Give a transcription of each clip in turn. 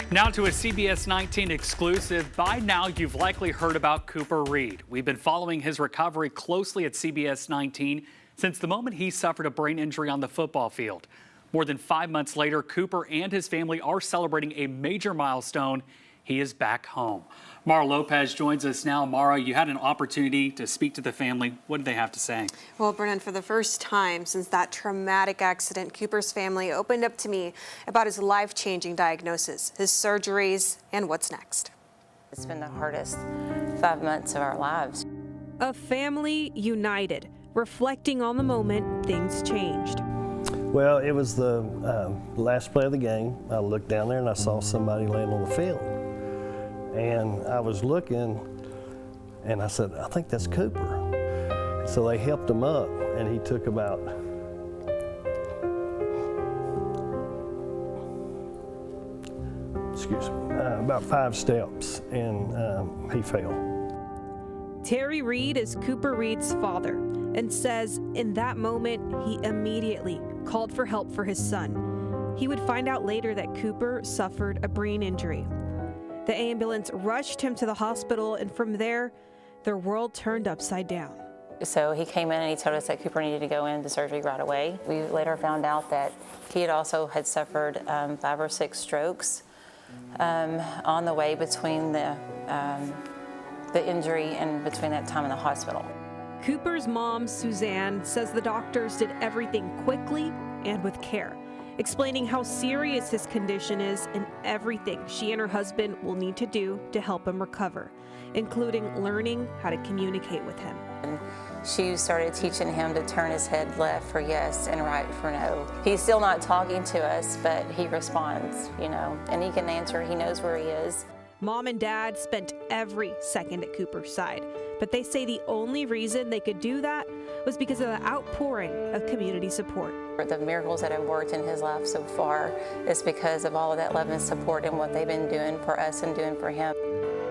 Now to a CBS 19 exclusive. By now, you've likely heard about Cooper Reid. We've been following his recovery closely at CBS 19 since the moment he suffered a brain injury on the football field. More than 5 months later, Cooper and his family are celebrating a major milestone. He is back home. Mara Lopez joins us now. Mara, you had an opportunity to speak to the family. What did they have to say? Well, Brennan, for the first time since that traumatic accident, Cooper's family opened up to me about his life-changing diagnosis, his surgeries, and what's next. It's been the hardest 5 months of our lives. A family united, reflecting on the moment things changed. Well, it was the last play of the game. I looked down there and I saw somebody laying on the field. And I was looking and I said, I think that's Cooper. So they helped him up and he took about, about 5 steps and he fell. Terry Reid is Cooper Reid's father and says in that moment he immediately called for help for his son. He would find out later that Cooper suffered a brain injury. The ambulance rushed him to the hospital, and from there, their world turned upside down. So he came in and he told us that Cooper needed to go into surgery right away. We later found out that he had also suffered 5 or 6 strokes on the way between the injury and between that time in the hospital. Cooper's mom, Suzanne, says the doctors did everything quickly and with care, explaining how serious his condition is and everything she and her husband will need to do to help him recover, including learning how to communicate with him. And she started teaching him to turn his head left for yes and right for no. He's still not talking to us, but he responds, and he can answer. He knows where he is. Mom and Dad spent every second at Cooper's side, but they say the only reason they could do that was because of the outpouring of community support. The miracles that have worked in his life so far is because of all of that love and support and what they've been doing for us and doing for him.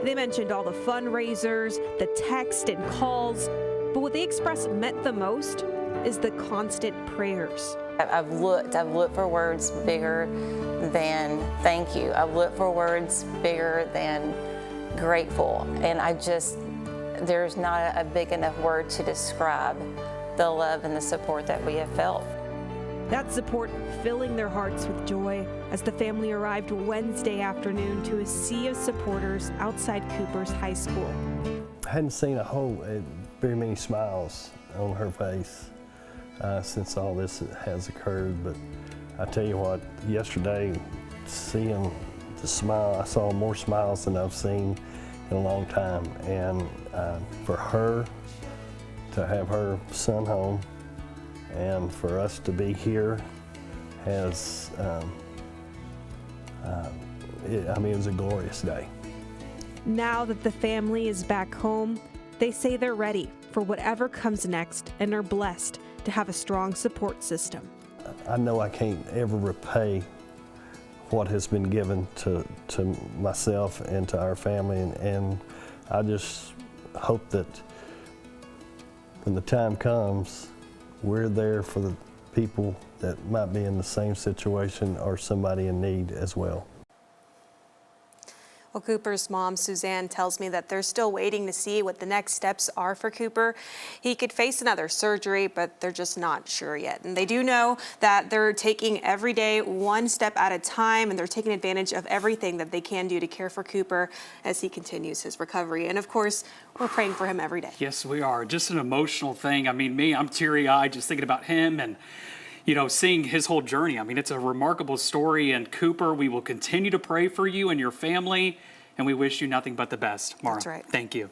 They mentioned all the fundraisers, the text and calls, but what they expressed meant the most is the constant prayers. I've looked for words bigger than thank you. I've looked for words bigger than grateful. And there's not a big enough word to describe the love and the support that we have felt. That support filling their hearts with joy as the family arrived Wednesday afternoon to a sea of supporters outside Cooper's high school. I hadn't seen very many smiles on her face since all this has occurred, but I tell you what, yesterday, seeing the smile, I saw more smiles than I've seen in a long time, and for her to have her son home and for us to be here it was a glorious day. Now that the family is back home, they say they're ready for whatever comes next and are blessed to have a strong support system. I know I can't ever repay what has been given to myself and to our family, and I just hope that when the time comes, we're there for the people that might be in the same situation or somebody in need as well. Well, Cooper's mom, Suzanne, tells me that they're still waiting to see what the next steps are for Cooper. He could face another surgery, but they're just not sure yet. And they do know that they're taking every day one step at a time, and they're taking advantage of everything that they can do to care for Cooper as he continues his recovery. And of course, we're praying for him every day. Yes, we are. Just an emotional thing. I mean, I'm teary-eyed just thinking about him and seeing his whole journey. I mean, it's a remarkable story. And Cooper, we will continue to pray for you and your family, and we wish you nothing but the best. Mara, that's right. Thank you.